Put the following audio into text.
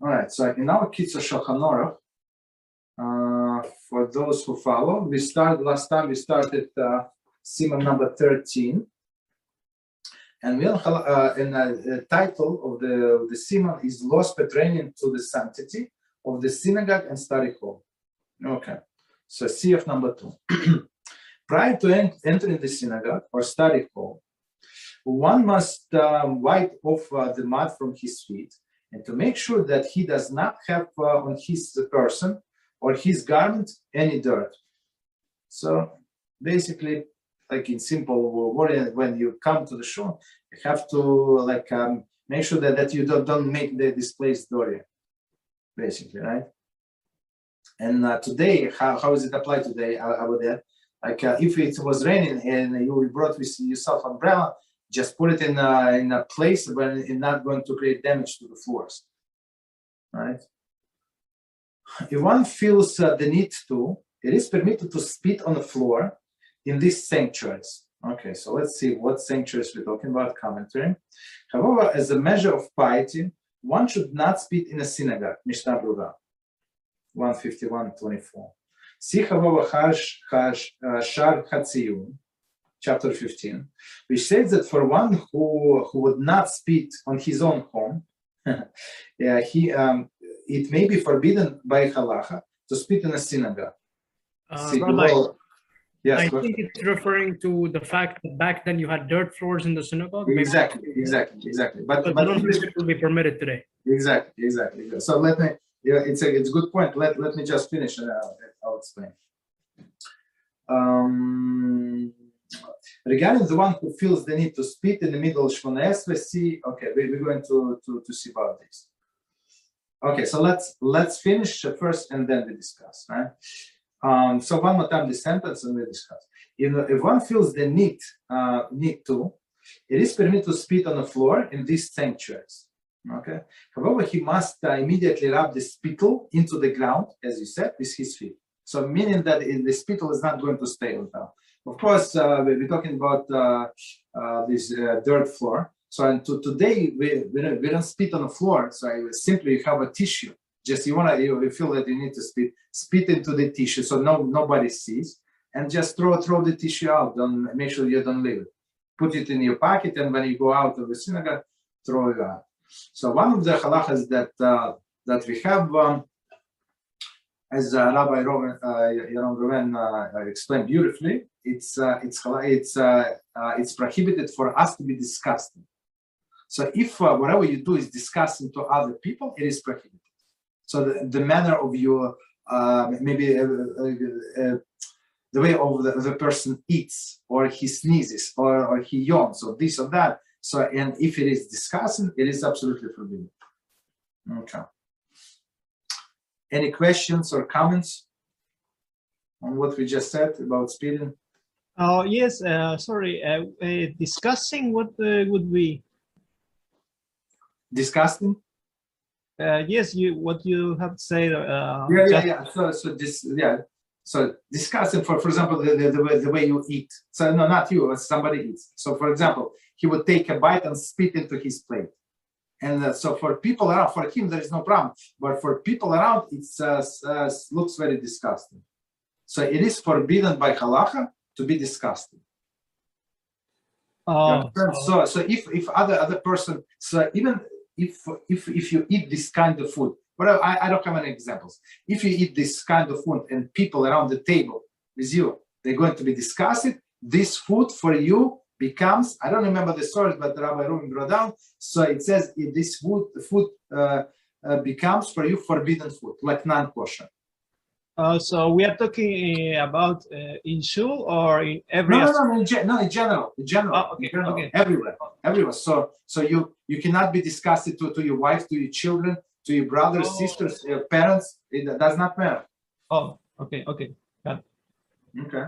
All right, so in our Kitzur Shulchan Aruch, for those who follow, last time we started Siman number 13, and the title of the Siman is Laws Pertaining to the Sanctity of the Synagogue and Study Hall. Okay, so CF number 2. Prior to entering the synagogue or study hall, one must wipe off the mud from his feet, and to make sure that he does not have on his person or his garment any dirt. So basically, like in simple word, when you come to the shul, you have to make sure that you don't make this place dirty, basically, right? And today, how is it applied today over there? If it was raining and you brought with yourself umbrella, just put it in a place where it's not going to create damage to the floors, right? If one feels the need to, it is permitted to spit on the floor in these sanctuaries. Okay, so let's see what sanctuaries we're talking about, commentary. However, as a measure of piety, one should not spit in a synagogue, Mishnah Brura, 151:24. See, however, Shar Hatziyun, chapter 15, which says that for one who would not spit on his own home, it may be forbidden by halacha to spit in a synagogue. Rabbi, yes, I think it's referring to the fact that back then you had dirt floors in the synagogue. Exactly. But I don't think it will be permitted today. Exactly. So let me. It's a good point. Let me just finish and I'll explain. Regarding the one who feels the need to spit in the middle of Shmona Esrei, we're going to see about this. Okay, so let's finish first and then we discuss, right? So one more time the sentence and we discuss. If one feels the need to, it is permitted to spit on the floor in these sanctuaries. Okay. However, he must immediately rub the spittle into the ground, as you said, with his feet. So meaning that the spittle is not going to stay on top. Of course, we're talking about this dirt floor. So today we don't spit on the floor. So simply you have a tissue. Just you feel that you need to spit into the tissue so nobody sees, and just throw the tissue out. Don't make sure you don't leave it. Put it in your pocket, and when you go out of the synagogue, throw it out. So one of the halachas that we have, as Rabbi Reuven explained beautifully, it's prohibited for us to be disgusting. So if whatever you do is disgusting to other people, it is prohibited. So the manner of your maybe the way of the person eats, or he sneezes, or he yawns, or this or that. So, and if it is disgusting, it is absolutely forbidden. Okay. Any questions or comments on what we just said about spitting? Oh, yes. Sorry. Discussing what would we? Disgusting? Yes. What you have to say? So discussing, for example, the way you eat. So no, not you, somebody eats. So for example, he would take a bite and spit into his plate. And so for people around, for him, there is no problem. But for people around, it looks very disgusting. So it is forbidden by halacha to be disgusting. So if other person, so even if you eat this kind of food, but I don't have any examples. If you eat this kind of food and people around the table with you, they're going to be disgusted. This food for you becomes, I don't remember the source, but Rabbi Reuven brought down. So it says this food becomes for you forbidden food, like non-kosher. So we are talking about in shul or in every? No, in general. Oh, okay. Everywhere. So you cannot be disgusted to your wife, to your children, to your brothers, sisters, your parents. It does not matter. Oh, okay. Got it. Okay.